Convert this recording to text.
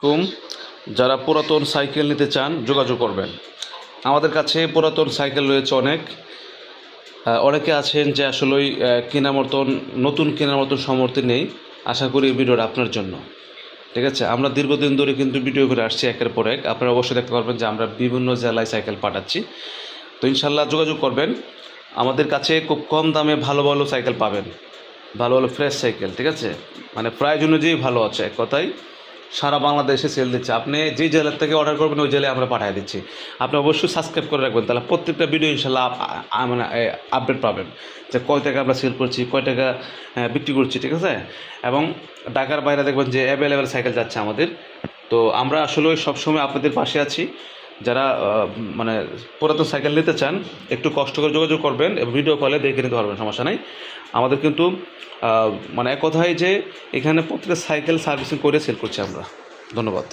কুম যারা পুরাতন সাইকেল নিতে চান যোগাযোগ করবেন। আমাদের কাছে পুরাতন সাইকেল রয়েছে অনেক। অনেকে আছেন যে আসলেই কেনার মতন নতুন কেনার মতন সামর্থ্য নেই। আশা করি এই ভিডিওটা আপনার জন্য। ঠিক আছে, আমরা দীর্ঘদিন ধরে কিন্তু ভিডিও করে আসছি একের পর এক। আপনারা অবশ্যই দেখতে পারবেন যে আমরা বিভিন্ন জেলায় সাইকেল পাঠাচ্ছি। তো ইনশাল্লাহ যোগাযোগ করবেন। আমাদের কাছে খুব কম দামে ভালো ভালো সাইকেল পাবেন, ভালো ভালো ফ্রেশ সাইকেল। ঠিক আছে, মানে প্রাইস অনুযায়ী ভালো আছে, এক কথায় সারা বাংলাদেশে সেল দিচ্ছে। আপনি যে জেলার থেকে অর্ডার করবেন ওই জেলায় আমরা পাঠিয়ে দিচ্ছি। আপনি অবশ্যই সাবস্ক্রাইব করে রাখবেন, তাহলে প্রত্যেকটা ভিডিও ইনশাল্লাহ মানে আপডেট পাবেন যে কয় টাকা আমরা সেল করছি, কয় টাকা বিক্রি করছি। ঠিক আছে, এবং ঢাকার বাইরে দেখবেন যে অ্যাভেলেবেল সাইকেল যাচ্ছে আমাদের। তো আমরা আসলে সবসময় আপনাদের পাশে আছি। যারা মানে পুরাতন সাইকেল নিতে চান একটু কষ্ট করে যোগাযোগ করবেন এবং ভিডিও কলে দেখে নিতে পারবেন, সমস্যা নাই। আমাদের কিন্তু মানে এক কথায় যে এখানে প্রত্যেকটা সাইকেল সার্ভিসিং করে সেল করছি আমরা। ধন্যবাদ।